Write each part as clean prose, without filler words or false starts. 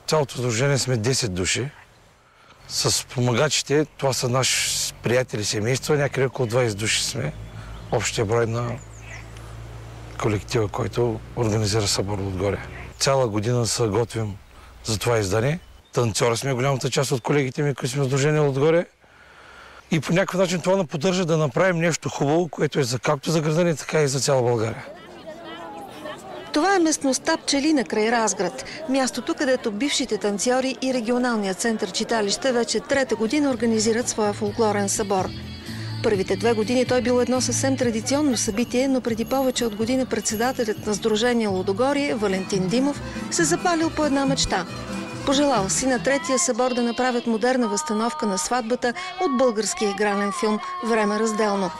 Цялото сдружение сме 10 души. С помагачите, това са наши приятели, семейства, някъде около 20 души сме. Общия брой на колектива, който организира събор отгоре. Цяла година се готвим за това издание. Танцора сме голямата част от колегите ми, които сме сдружени отгоре. И по някакъв начин това ни поддържа да направим нещо хубаво, което е както за градани, така и за цяла България. Това е местността Пчелина край Разград. Мястото, където бившите танцори и регионалният център читалище вече трета година организират своя фолклорен събор. Първите 2 години той бил едно съвсем традиционно събитие, но преди повече от година председателят на Сдружение Лудогорие, Валентин Димов, се запалил по една мечта. Пожелал си на третия събор да направят модерна възстановка на сватбата от българския игрален филм «Време разделно».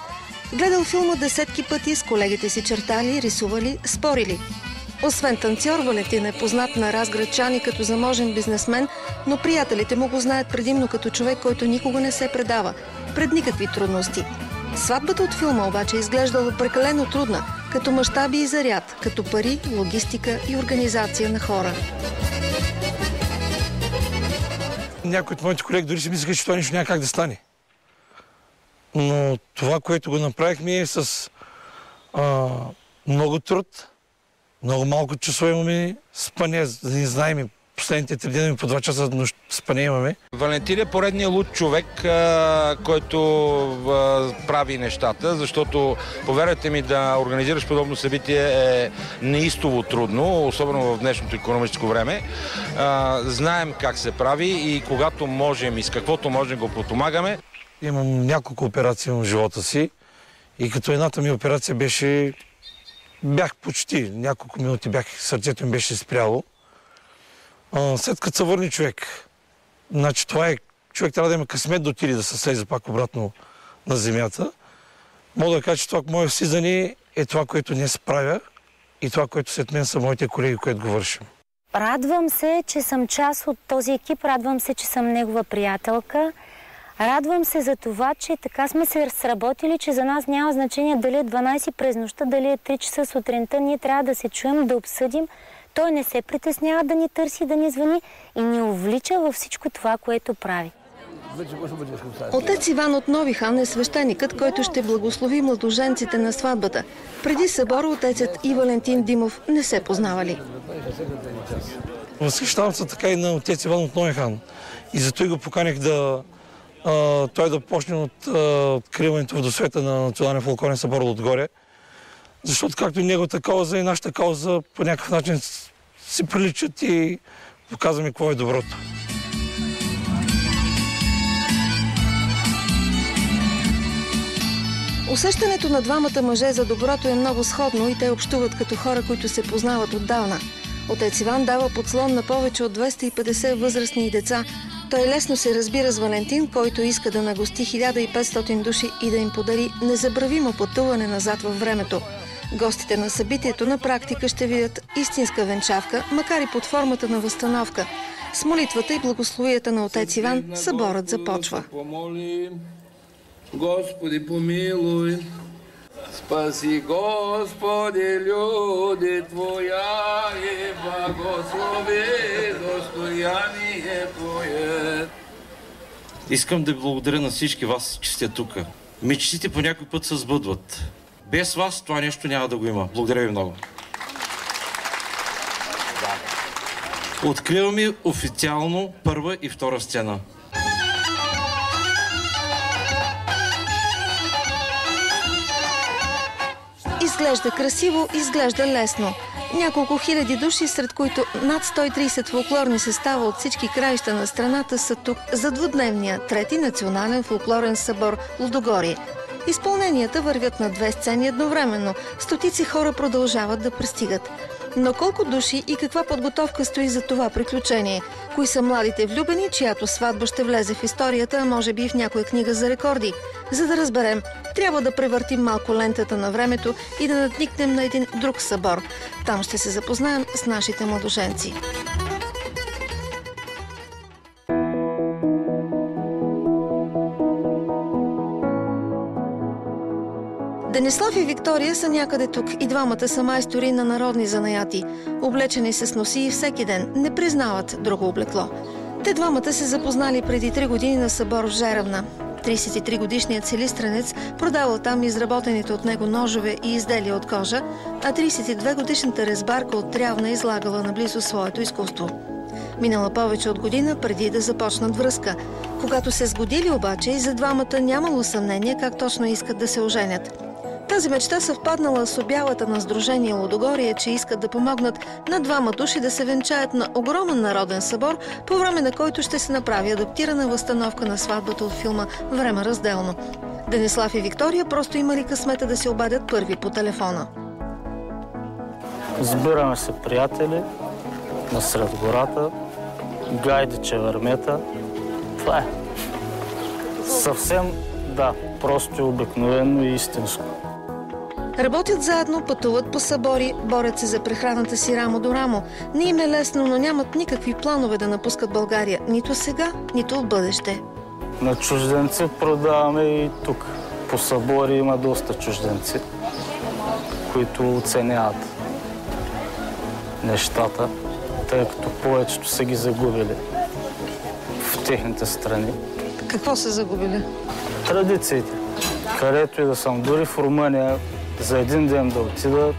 Гледал филма десетки пъти, с колегите си чертали, рисували, спорили. Освен танцор, Валентин е познат на разградчани като заможен бизнесмен, но приятелите му го знаят предимно като човек, който никога не се предава, пред никакви трудности. Сватбата от филма обаче изглеждала прекалено трудна, като мащаби и заряд, като пари, логистика и организация на хора. Някои от моите колеги дори си мислеха, че това нещо няма как да стане. Но това, което го направихме е с много труд, много малко часове имаме спане, за да не знаем. Последните 3 дни по 2 часа спане имаме. Валентин е поредният луд човек, който прави нещата, защото, повярвайте ми, да организираш подобно събитие е неистово трудно, особено в днешното икономическо време. Знаем как се прави и когато можем и с каквото можем го подпомагаме. Имам няколко операции в живота си и като едната ми операция бях почти, няколко минути сърцето ми беше спряло. След като се върне човек, значи това е, човек трябва да има късмет да отиде да се слезе пак обратно на земята. Мога да кажа, че това мое слизане е това, което не се правя и това, което след мен са моите колеги, които го вършим. Радвам се, че съм част от този екип, радвам се, че съм негова приятелка. Радвам се за това, че така сме се сработили, че за нас няма значение дали е 12 през нощта, дали е 3 часа сутринта. Ние трябва да се чуем, да обсъдим. Той не се притеснява да ни търси, да ни звъни и ни увлича във всичко това, което прави. Отец Иван от Нови хан е свещеникът, който ще благослови младоженците на сватбата. Преди събора отецът и Валентин Димов не се познавали. Възхищавам се така и на отец Иван от Нови хан. И зато го поканих той да почне от откриването в досвета на Националния фолклорен събор отгоре. Защото както и неговата кауза и нашата кауза по някакъв начин си приличат и показваме какво е доброто. Усещането на двамата мъже за доброто е много сходно и те общуват като хора, които се познават отдавна. Отец Иван дава подслон на повече от 250 възрастни и деца. Той лесно се разбира с Валентин, който иска да нагости 1500 души и да им подари незабравимо пътуване назад във времето. Гостите на събитието на практика ще видят истинска венчавка, макар и под формата на възстановка. С молитвата и благословията на отец Иван съборът започва. Господи, помилуй, спаси, Господи, люди Твоя и благослови достояние Твое. Искам да благодаря на всички вас, че сте тук. Мечтите по някой път се сбъдват. Без вас това нещо няма да го има. Благодаря ви много. Откриваме официално първа и втора сцена. Изглежда красиво, изглежда лесно. Няколко хиляди души, сред които над 130 фолклорни състава от всички краища на страната са тук за двудневния трети национален фолклорен събор Лудогорие. Изпълненията вървят на 2 сцени едновременно. Стотици хора продължават да пристигат. Но колко души и каква подготовка стои за това приключение? Кои са младите влюбени, чиято сватба ще влезе в историята, а може би и в някоя книга за рекорди? За да разберем, трябва да превъртим малко лентата на времето и да надникнем на един друг събор. Там ще се запознаем с нашите младоженци. Денислав и Виктория са някъде тук. И двамата са майстори на народни занаяти. Облечени с носи всеки ден. Не признават друго облекло. Те двамата се запознали преди 3 години на събор в Жеравна. 33-годишният силистренец продавал там изработените от него ножове и изделия от кожа, а 32-годишната резбарка от Трявна излагала наблизо своето изкуство. Минала повече от година преди да започнат връзка. Когато се сгодили обаче, и за двамата нямало съмнение как точно искат да се оженят. Тази мечта съвпаднала с обявата на Сдружение Лудогорие, че искат да помогнат на 2 души да се венчаят на огромен народен събор, по време на който ще се направи адаптирана възстановка на сватбата от филма «Време разделно». Денислав и Виктория просто имали късмета да се обадят първи по телефона. Сбираме се приятели насред гората, гайди чевърмета. Това е. Съвсем, да, просто обикновено и истинско. Работят заедно, пътуват по събори, борят се за прехраната си рамо до рамо. Не им е лесно, но нямат никакви планове да напускат България. Нито сега, нито в бъдеще. На чужденци продаваме и тук. По събори има доста чужденци, които оценяват нещата, тъй като повечето са ги загубили в техните страни. Какво са загубили? Традициите. Където и да съм, дори в Румъния, за един ден да отида,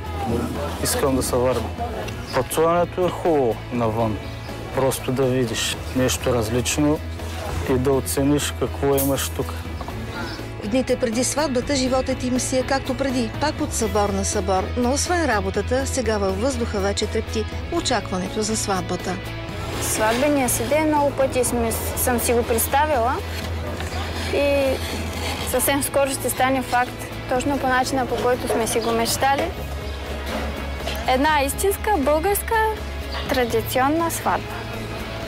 искам да се върна. Пътуването е хубаво навън. Просто да видиш нещо различно и да оцениш какво имаш тук. В дните преди сватбата животът им си е както преди, пак от събор на събор. Но освен работата, сега във въздуха вече трепти очакването за сватбата. Сватбения си ден много пъти съм си го представила и съвсем скоро ще стане факт, точно по начина, по който сме си го мечтали. Една истинска българска традиционна сватба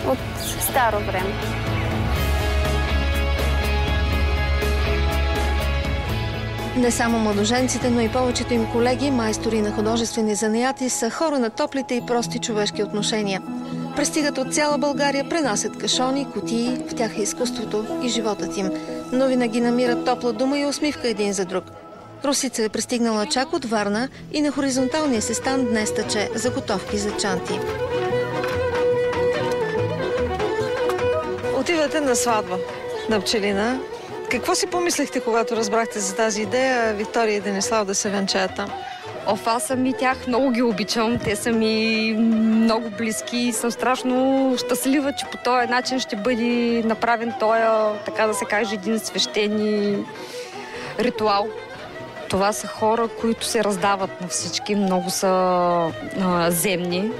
от старо време. Не само младоженците, но и повечето им колеги, майстори на художествени занаяти, са хора на топлите и прости човешки отношения. Пристигат от цяла България, пренасят кашони, кутии, в тях е изкуството и животът им. Но винаги намират топла дума и усмивка един за друг. Русица е пристигнала чак от Варна и на хоризонталния си стан днес тъче заготовки за чанти. Отивате на сватба на Пчелина. Какво си помислихте, когато разбрахте за тази идея Виктория и Денислав да се венчаят там? Аз съм и тях много ги обичам. Те са ми много близки и съм страшно щастлива, че по този начин ще бъде направен този, така да се каже, един свещен ритуал. Това са хора, които се раздават на всички. Много са земни.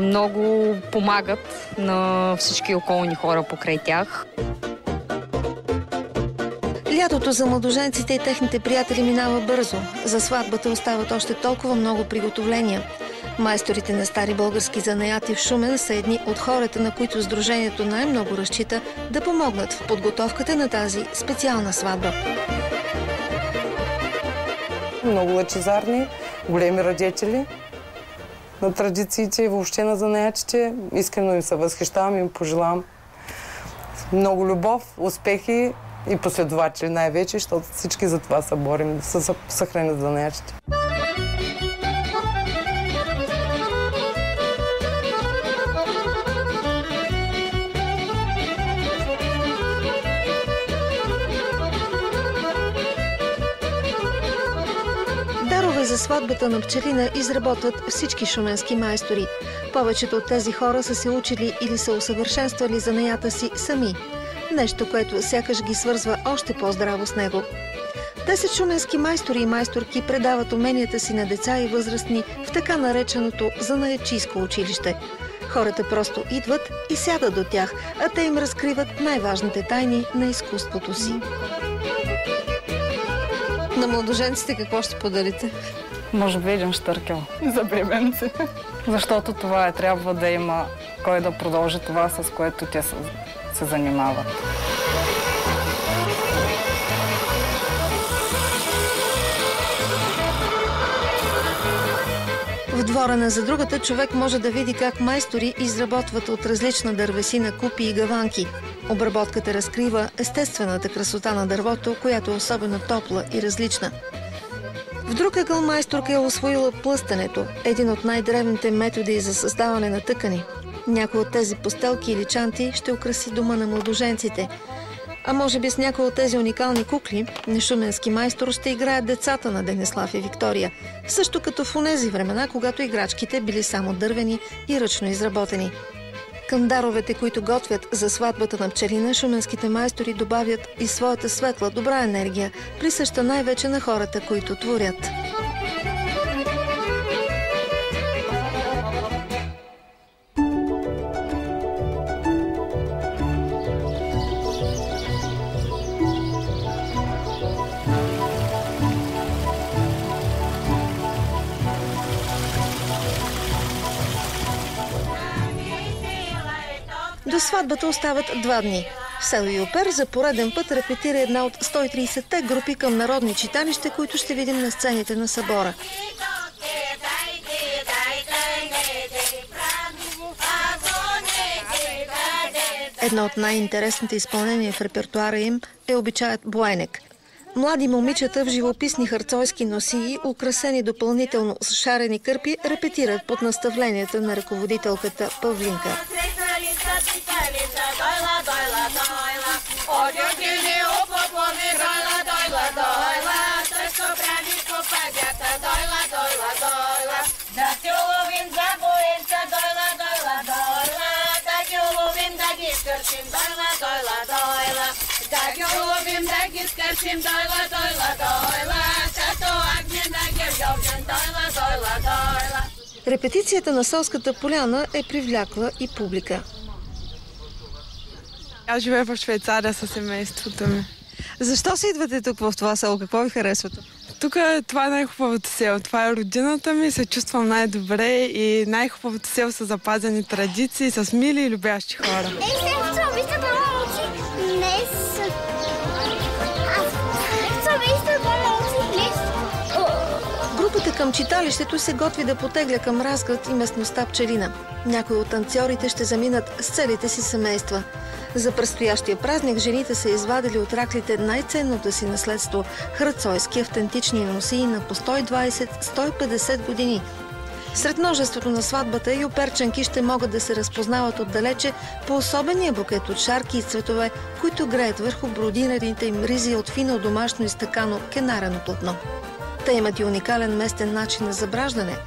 Много помагат на всички околни хора покрай тях. Лятото за младоженците и техните приятели минава бързо. За сватбата остават още толкова много приготовления. Майсторите на стари български занаяти в Шумен са едни от хората, на които Сдружението най-много разчита да помогнат в подготовката на тази специална сватба. Много лъчезарни, големи радетели на традициите и въобще на занаятите. Искрено им се възхищавам и им пожелавам много любов, успехи и последователи най-вече, защото всички за това се борим, да се съхранят занаятите. Дарове за сватбата на Пчелина изработват всички шуменски майстори. Повечето от тези хора са се учили или са усъвършенствали занаята си сами. Нещо, което сякаш ги свързва още по-здраво с него. 10 шуменски майстори и майсторки предават уменията си на деца и възрастни в така нареченото занаятчийско училище. Хората просто идват и сядат до тях, а те им разкриват най-важните тайни на изкуството си. На младоженците какво ще подарите? Може би един щъркел за бременци. Защото това е. Трябва да има кой да продължи това, с което те се занимават. В двора на задругата човек може да види как майстори изработват от различна дървесина купи и гаванки. Обработката разкрива естествената красота на дървото, която е особено топла и различна. В друг ъгъл майсторка е усвоила плъстенето, един от най-древните методи за създаване на тъкани. Някой от тези постелки или чанти ще украси дома на младоженците. А може би с някои от тези уникални кукли на шуменски майстор ще играят децата на Денислав и Виктория. Също като в онези времена, когато играчките били само дървени и ръчно изработени. Към даровете, които готвят за сватбата на Пчелина, шуменските майстори добавят и своята светла, добра енергия, присъща най-вече на хората, които творят. До сватбата остават 2 дни. В село Юпер за пореден път репетира една от 130-те групи към народни читалища, които ще видим на сцените на събора. Едно от най-интересните изпълнения в репертуара им е обичаят Буенек. Млади момичета в живописни харцойски носии, украсени допълнително с шарени кърпи, репетират под наставленията на ръководителката Павлинка. Репетицията на селската поляна е привлякла и публика. Аз живея в Швейцария със семейството ми. Защо се идвате тук в това село? Какво ви харесва тук? Тук това е най-хубавото село. Това е родината ми, се чувствам най-добре и най-хубавото село са запазени традиции с мили и любящи хора. Групата към читалището се готви да потегля към Разград и местността Пчелина. Някои от танцорите ще заминат с целите си семейства. За предстоящия празник жените са извадили от раклите най-ценното си наследство – храцойски автентични носии на по 120-150 години. Сред множеството на сватбата юперчанки ще могат да се разпознават отдалече по особения букет от шарки и цветове, които греят върху бродираните им ризи от фино домашно изтъкано кенарено платно. Те имат и уникален местен начин на забраждане.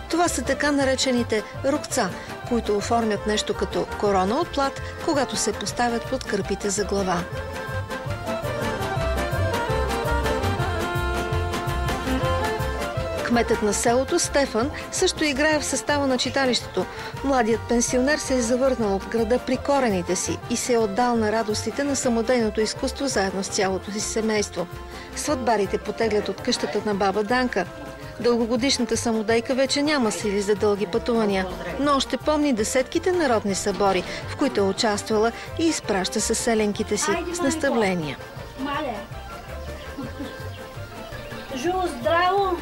Това са така наречените рукца, които оформят нещо като корона от плат, когато се поставят под кърпите за глава. Кметът на селото Стефан също играе в състава на читалището. Младият пенсионер се е завърнал от града при корените си и се е отдал на радостите на самодейното изкуство заедно с цялото си семейство. Сватбарите потеглят от къщата на баба Данка. Дългогодишната самодейка вече няма сили за дълги пътувания, но още помни десетките народни събори, в които е участвала и изпраща съселенките си с наставления. Мале, живо, здраво,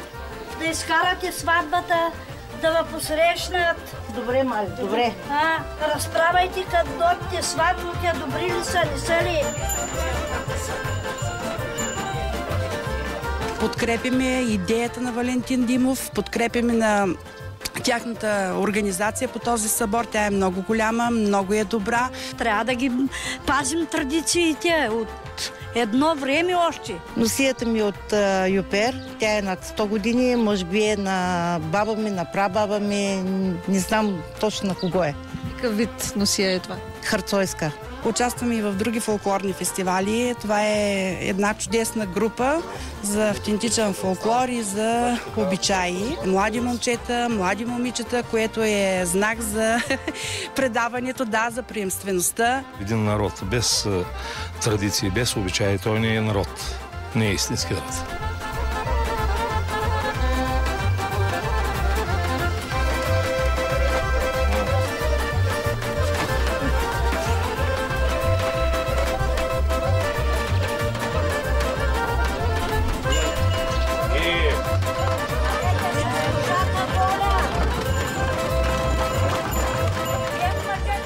да изкарате сватбата, да ва посрещнат. Добре, Мале, добре. Разправайте като дойдете сватбите, добри ли са, не са ли? Подкрепяме идеята на Валентин Димов, подкрепяме на тяхната организация по този събор. Тя е много голяма, много е добра. Трябва да ги пазим традициите от едно време още. Носията ми от Юпер, тя е над 100 години, може би е на баба ми, на прабаба ми, не знам точно на кого е. Какъв вид носия е това? Харцойска. Участваме и в други фолклорни фестивали. Това е една чудесна група за автентичен фолклор и за обичаи. Млади момчета, млади момичета, което е знак за предаването, за приемствеността. Един народ без традиции, без обичаи, той не е народ. Не е истински народ.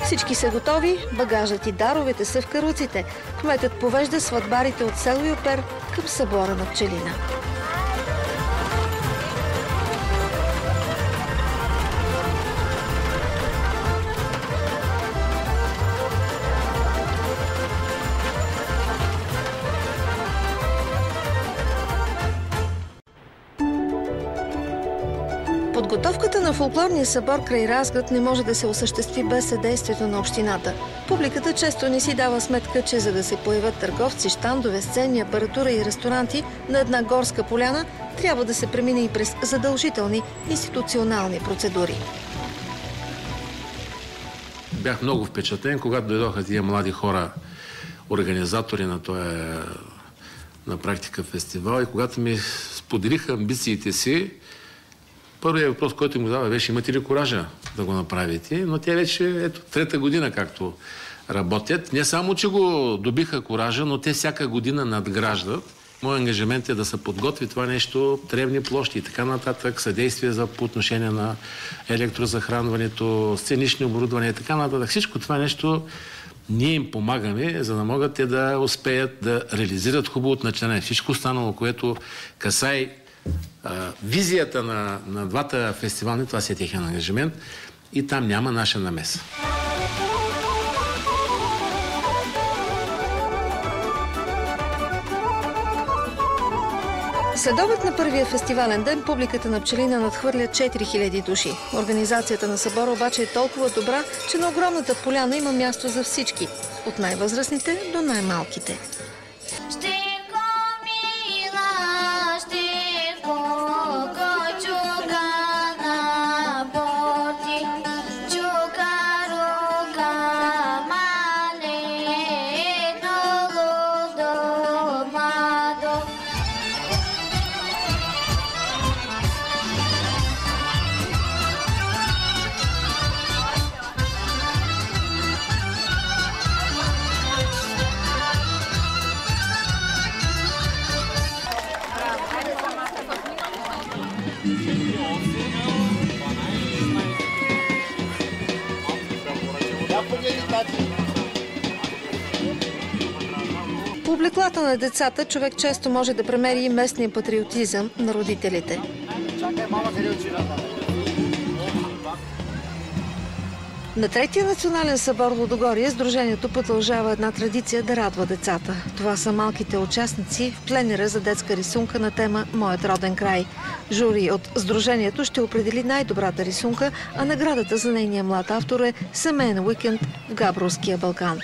Всички са готови, багажът и даровете са в каруците. Кметът повежда сватбарите от село Юпер към събора на Пчелина. Подготовката на фолклорния събор край Разград не може да се осъществи без съдействието на общината. Публиката често не си дава сметка, че за да се появят търговци, щандове, сцени, апаратура и ресторанти на една горска поляна, трябва да се премине и през задължителни институционални процедури. Бях много впечатлен, когато дойдоха тия млади хора, организатори на този на практика фестивал, и когато ми споделиха амбициите си, първият въпрос, който им задава, беше: имате ли коража да го направите? Но те вече трета година както работят. Не само, че го добиха коража, но те всяка година надграждат. Моят ангажимент е да се подготви това нещо, тревни площи и така нататък, съдействие по отношение на електрозахранването, сценични оборудвания и така нататък. Всичко това нещо ние им помагаме, за да могат те да успеят да реализират хубавото начинание. Всичко останало, което касае визията на двата фестивални, това си е техен ангажимент и там няма наша намеса. Следобед на първия фестивален ден публиката на Пчелина надхвърля 4000 души. Организацията на събора обаче е толкова добра, че на огромната поляна има място за всички, от най-възрастните до най-малките. По облеклата на децата човек често може да премери и местния патриотизъм на родителите. На третия национален събор Лудогорие сдружението продължава една традиция да радва децата. Това са малките участници в пленера за детска рисунка на тема «Моят роден край». Жури от сдружението ще определи най-добрата рисунка, а наградата за нейния млад автор е семейен уикенд в Габровския Балкан.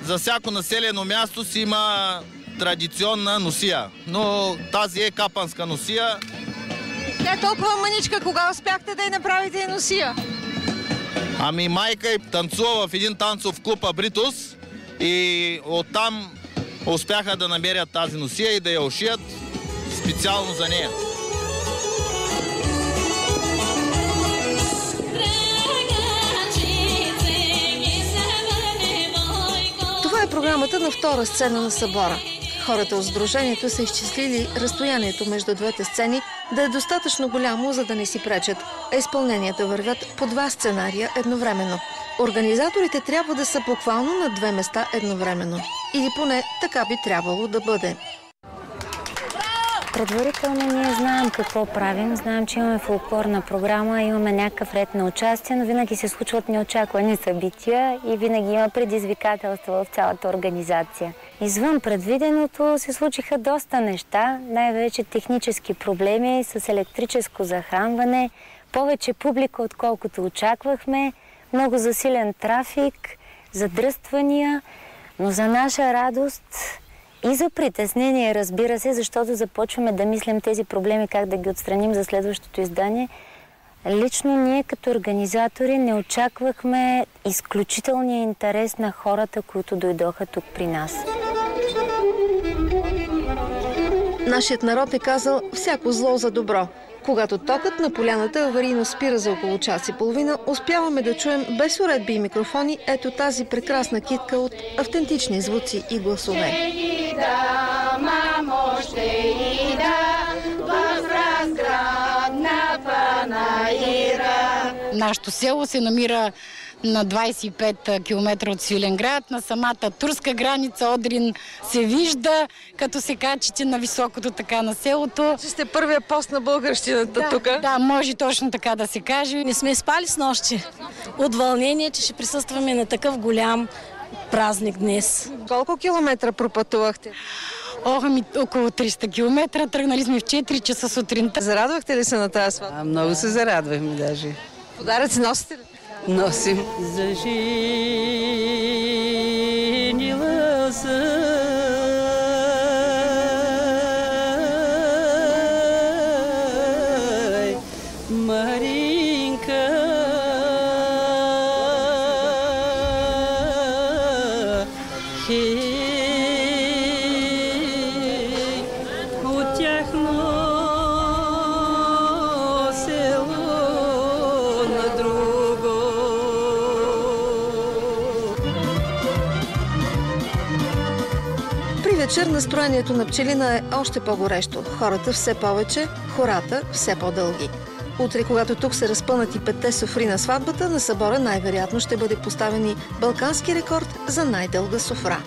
За всяко населено място си има традиционна носия, но тази е капанска носия. Тя е толкова мъничка, кога успяхте да й направите и носия? Ами майка й танцува в един танцов клуб Абритус и оттам успяха да намерят тази носия и да я ушият специално за нея. Това е програмата на втора сцена на събора. Хората от сдружението са изчислили разстоянието между двете сцени да е достатъчно голямо, за да не си пречат, а изпълненията вървят по два сценария едновременно. Организаторите трябва да са буквално на две места едновременно. Или поне така би трябвало да бъде. Предварително ние знаем какво правим, знаем, че имаме фолклорна програма, имаме някакъв ред на участие, но винаги се случват неочаквани събития и винаги има предизвикателства в цялата организация. Извън предвиденото се случиха доста неща, най-вече технически проблеми с електрическо захранване, повече публика, отколкото очаквахме, много засилен трафик, задръствания, но за наша радост и за притеснение, разбира се, защото започваме да мислим тези проблеми, как да ги отстраним за следващото издание. Лично ние като организатори не очаквахме изключителния интерес на хората, които дойдоха тук при нас. Нашият народ е казал всяко зло за добро. Когато токът на поляната аварийно спира за около час и половина, успяваме да чуем без уредби и микрофони ето тази прекрасна китка от автентични звуци и гласове. Нашето село се намира на 25 км от Свиленград, на самата турска граница. Одрин се вижда, като се качите на високото така на селото. Че сте първия пост на българщината тук? Да, може точно така да се каже. Не сме спали с нощи от вълнение, че ще присъстваме на такъв голям празник днес. Колко километра пропътувахте? Ами около 300 км. Тръгнали сме в 4 часа сутринта. Зарадвахте ли се на тази сватба? Много се зарадвахме даже. Подаръци носите ли? Носим. Заженила се Маринка от тяхно село на друго. При вечер настроението на Пчелина е още по-горещо. Хората все повече, хората все по-дълги. Утре, когато тук се разпънат и 5-те софри на сватбата, на събора най-вероятно ще бъде поставен и балкански рекорд за най-дълга софра.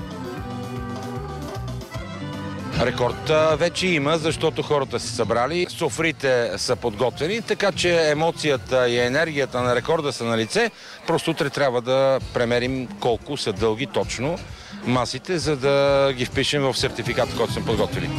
Рекорд вече има, защото хората са събрали, софрите са подготвени, така че емоцията и енергията на рекорда са на лице. Просто утре трябва да премерим колко са дълги точно масите, за да ги впишем в сертификата, който сме подготвили.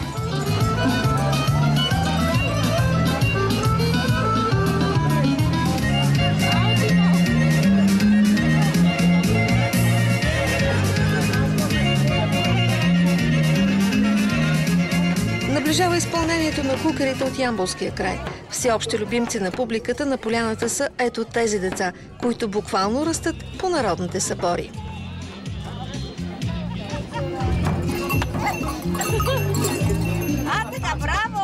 Наближава изпълнението на кукерите от Ямболския край. Всеобщи любимци на публиката на поляната са ето тези деца, които буквално растат по народните събори. Така, браво!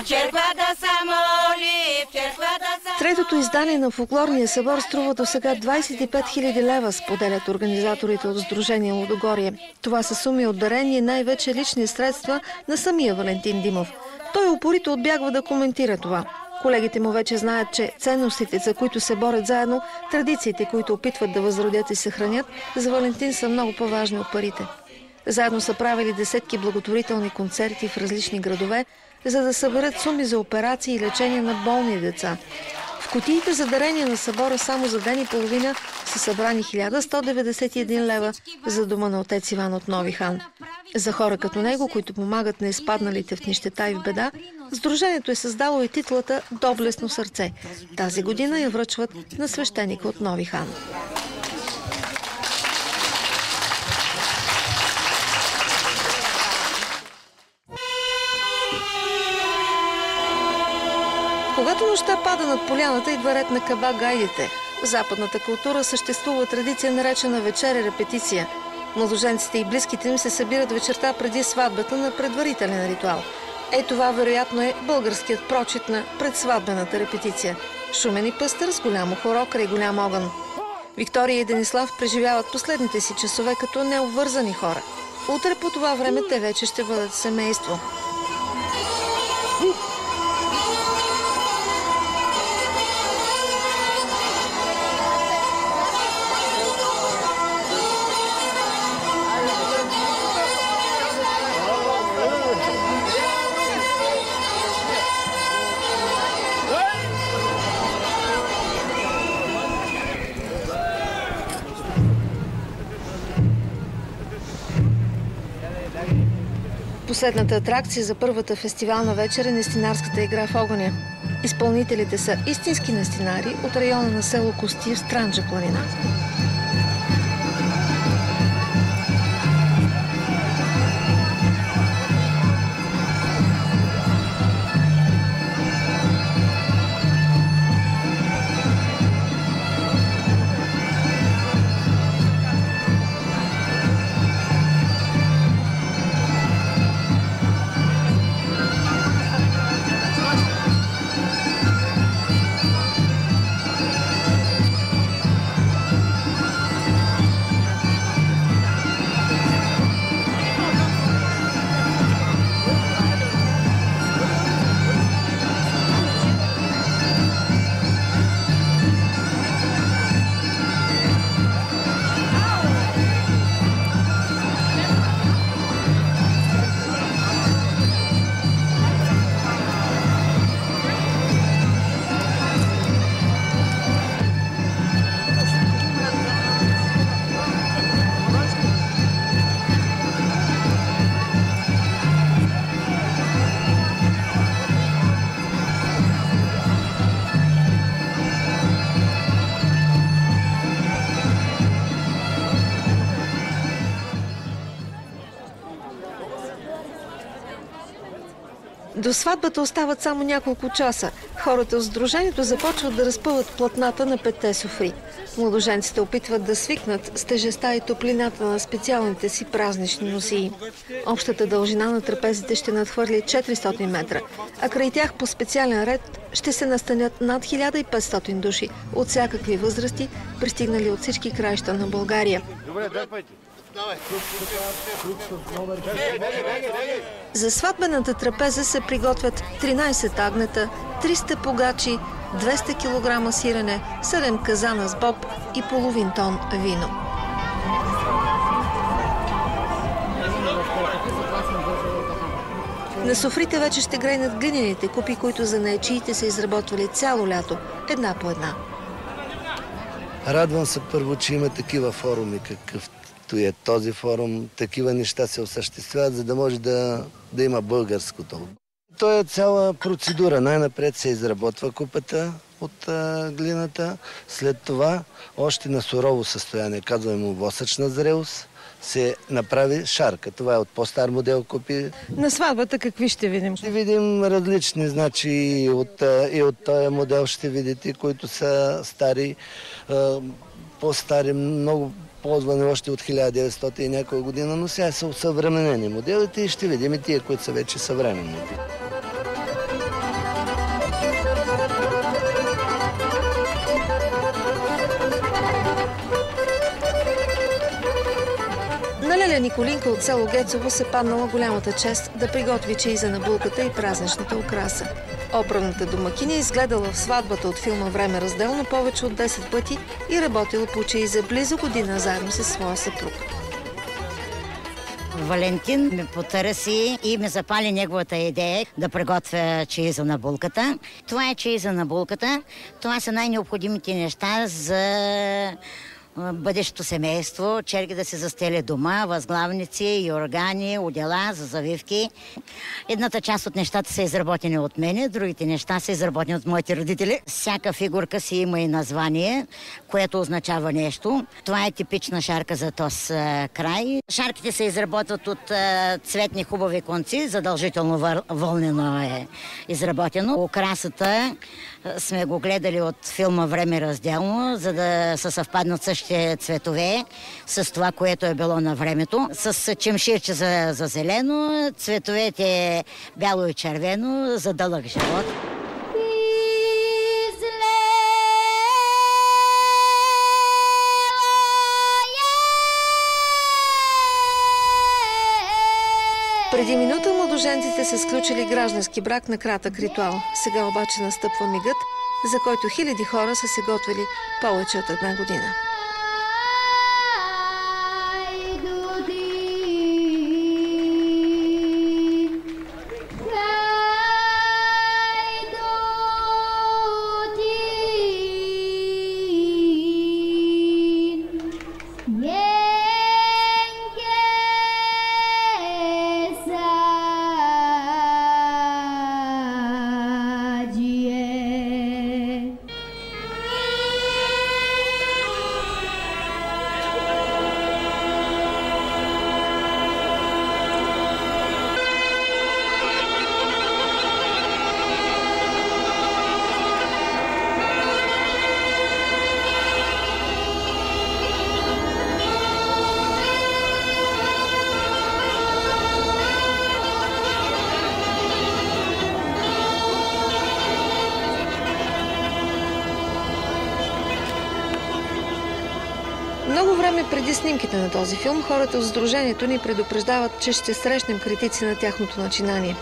В черквата са моли, в черквата са... Третото издание на фолклорния събор струва до сега 25 000 лева, споделят организаторите от Сдружение Лудогорие. Това са суми от дарени и най-вече лични средства на самия Валентин Димов. Той упорито отбягва да коментира това. Колегите му вече знаят, че ценностите, за които се борят заедно, традициите, които опитват да възродят и съхранят, за Валентин са много по-важни от парите. Заедно са правили десетки благотворителни концерти в различни градове, за да съберат суми за операции и лечение на болни деца. В кутиите за дарение на събора само за ден и половина са събрани 1191 лева за дома на отец Иван от Нови хан. За хора като него, които помагат на изпадналите в нищета и в беда, Сдружението е създало и титлата «Доблестно сърце». Тази година я връчват на свещеника от Нови хан. Когато нощта пада над поляната, идва ред на каба-гайдите. В западната култура съществува традиция, наречена вечеря-репетиция. Младоженците и близките им се събират вечерта преди сватбата на предварителен ритуал. Това вероятно е българският прочит на предсватбената репетиция. Шумен и пъстър с голямо хоро край голям огън. Виктория и Денислав преживяват последните си часове като необвързани хора. Утре по това време те вече ще бъдат семейство. Последната атракция за първата фестивална вечер е нестинарската игра в огъня. Изпълнителите са истински нестинари от района на село Костир, Странджа планина. До сватбата остават само няколко часа. Хората от сдружението започват да разпъват платната на 5-те софри. Младоженците опитват да свикнат с тежестта и топлината на специалните си празнични носии. Общата дължина на трапезите ще надхвърли 400 метра, а край тях по специален ред ще се настанят над 1500 души от всякакви възрасти, пристигнали от всички краища на България. За сватбената трапеза се приготвят 13 агнета, 300 погачи, 200 кг сирене, 7 казана с боб и половин тон вино. На софрите вече ще грейнат глинените купи, които занаятчиите са изработвали цяло лято, една по една. Радвам се първо, че има такива форуми, какъвто е този форум. Такива неща се осъществяват, за да може да има българското. То е цяла процедура. Най-напред се изработва купата от глината. След това, още на сурово състояние, казваме му восъчна зрелост, се направи шарка. Това е от по-стар модел купи. На сватбата какви ще видим? Ще видим различни, значи и от този модел ще видите, които са стари, по-стари, много ползвани още от 1900 и някоя година, но сега са усъвременени моделите и ще видим и тия, които са вече съвременни. На Леля Николинка от село Гецово се паднала голямата чест да приготви чеиза на булката и празничната украса. Оправната домакиня изгледала в сватбата от филма «Време разделно» повече от 10 пъти и работила по чеиза близо година заедно със своя съпруг. Валентин ме потърси и ме запали неговата идея да приготвя чеиза на булката. Това е чеиза на булката. Това са най-необходимите неща за бъдещото семейство, черги да се застели дома, възглавници, юргани, одела за завивки. Едната част от нещата са изработени от мене, другите неща са изработени от моите родители. Всяка фигурка си има и название, което означава нещо. Това е типична шарка за този край. Шарките се изработват от цветни хубави конци, задължително вълнено е изработено. Украсата сме го гледали от филма «Време разделно», за да се съвпаднат същите цветове с това, което е било на времето. С чемширче за зелено, цветовете бяло и червено за дълъг живот. Преди минута младоженците са сключили граждански брак на кратък ритуал. Сега обаче настъпва мигът, за който хиляди хора са се готвили повече от една година. Много време преди снимките на този филм, хората от Сдружението ни предупреждават, че ще срещнем критици на тяхното начинание.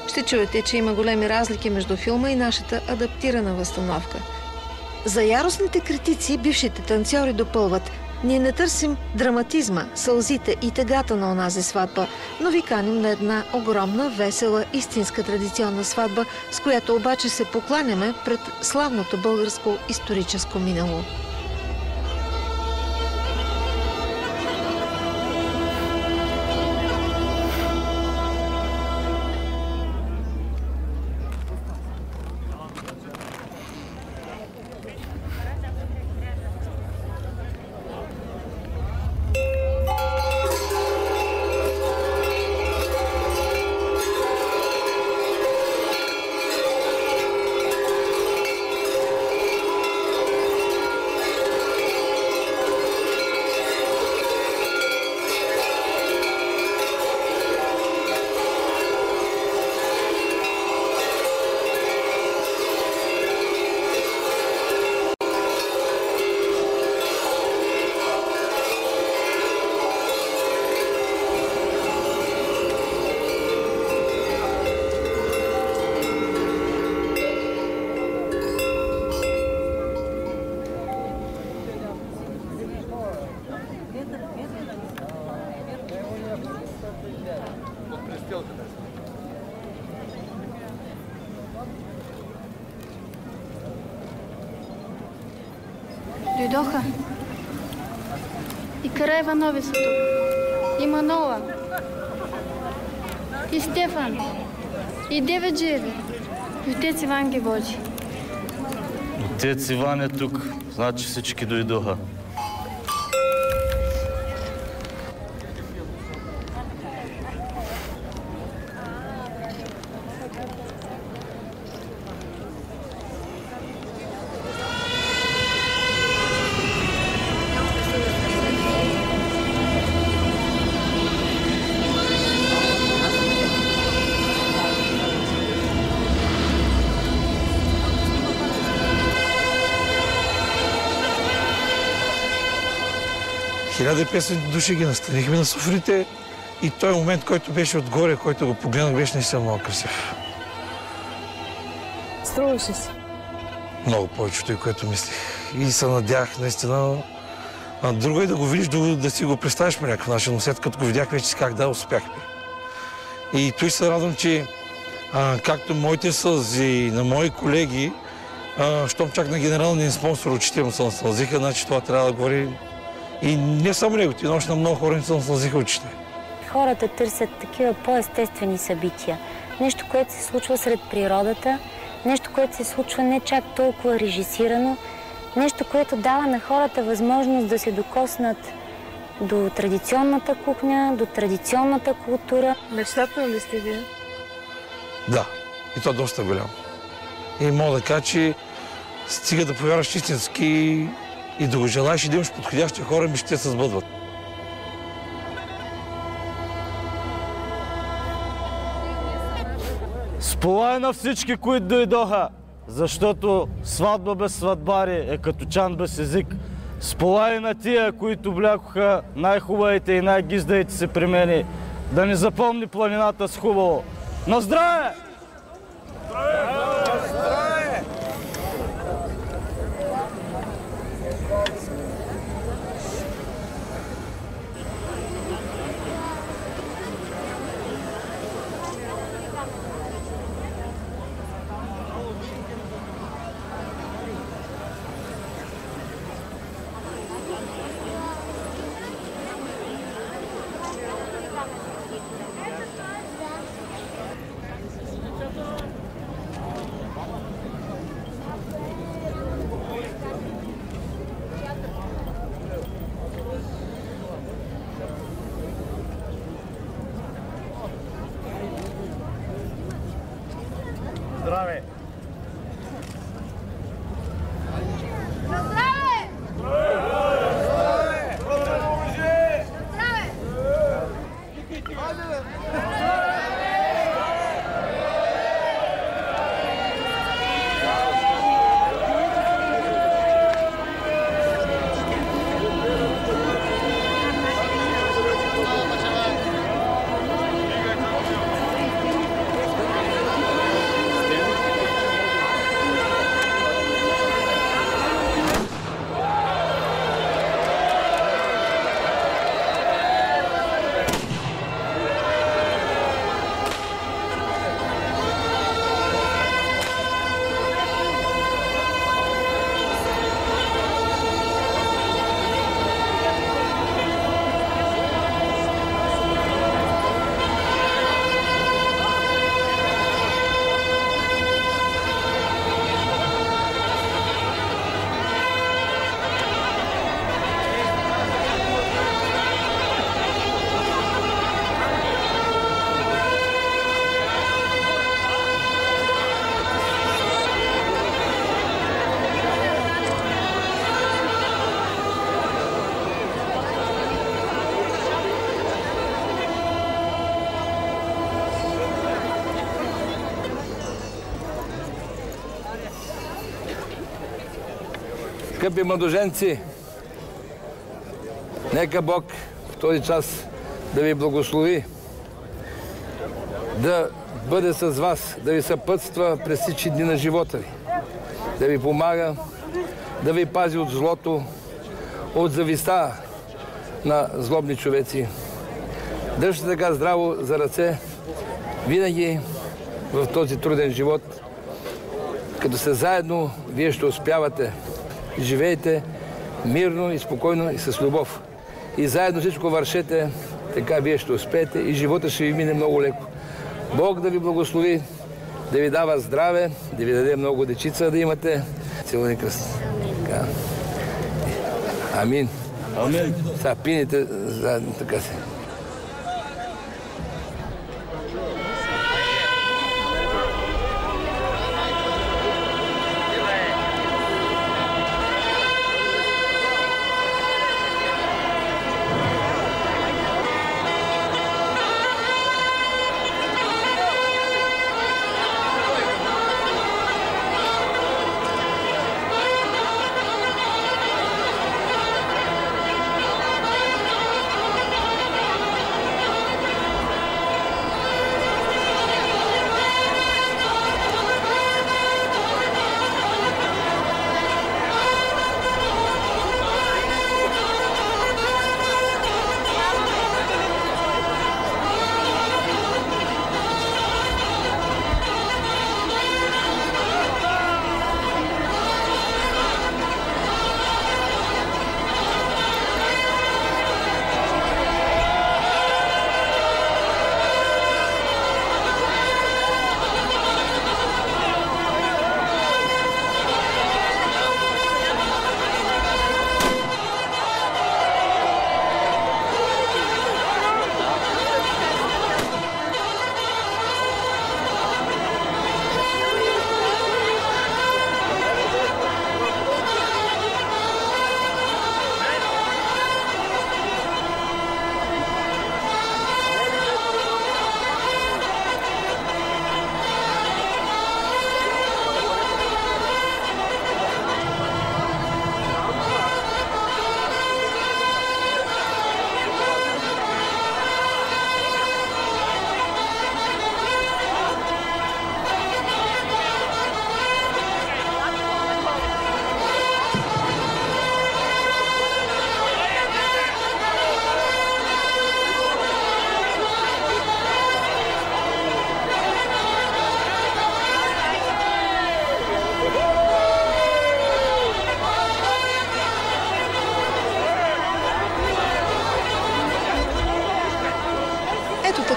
Ще чуете, че има големи разлики между филма и нашата адаптирана възстановка. За яростните критици бившите танцьори допълват: ние не търсим драматизма, сълзите и тъгата на онази сватба, но ви каним на една огромна, весела, истинска традиционна сватба, с която обаче се покланяме пред славното българско историческо минало. Дойдоха. И Караиванови са тук. И Манола. И Стефан. И Деведжиеви. И отец Иван ги води. Отец Иван е тук. Значи всички дойдоха. Хиляда и 500 души ги настанихме на софрите и той момент, който беше отгоре, който го погледнах, беше наистина много красив. Струваше си? Много повече той, което мислих. И се надях наистина. Друго е да го видиш, да си го представиш по някакъв начин, но след като го видях, вече си как да, успяхме. И той се радвам, че както моите сълзи на мои колеги, щом чак на генералния спонсор очите му се насълзиха, значи това трябва да говори. И не само него, но още на много хора не се насълзиха очите. Хората търсят такива по-естествени събития. Нещо, което се случва сред природата, нещо, което се случва не чак толкова режисирано, нещо, което дава на хората възможност да се докоснат до традиционната кухня, до традиционната култура. Мечтателно ли сте вие? Да, и то доста голям. И мога да кажа, че стига да повярваш истински и да го желаеш и да имаш подходящи хора, ми ще се сбъдват. Сполай на всички, които дойдоха, защото сватба без сватбари е като чан без език. Сполай на тия, които влякоха най-хубавите и най-гиздаите се при мене, да ни запомни планината с хубаво. На здраве! Здраве! Здраве! Скъпи младоженци, нека Бог в този час да ви благослови, да бъде с вас, да ви съпътства през всички дни на живота ви, да ви помага, да ви пази от злото, от зависта на злобни човеци. Дръжте така здраво за ръце винаги в този труден живот. Като сте заедно, вие ще успявате. Живейте мирно и спокойно и с любов. И заедно всичко вършете, така вие ще успеете и живота ще ви мине много леко. Бог да ви благослови, да ви дава здраве, да ви даде много дечица да имате. Целуни кръст. Амин. Амин. Сега пините заедно, така се.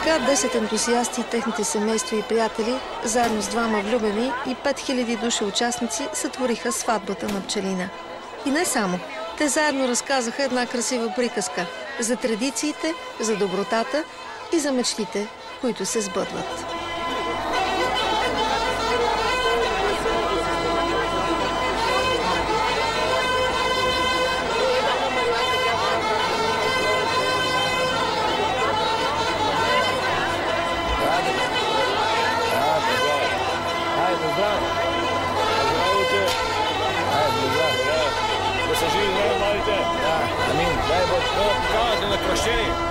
Така 10 ентусиасти и техните семейства и приятели, заедно с 2 влюбени и 5000 души участници, сътвориха сватбата на Пчелина. И не само. Те заедно разказаха една красива приказка за традициите, за добротата и за мечтите, които се сбъдват. Амин. Дай Бог. Да на кръщение.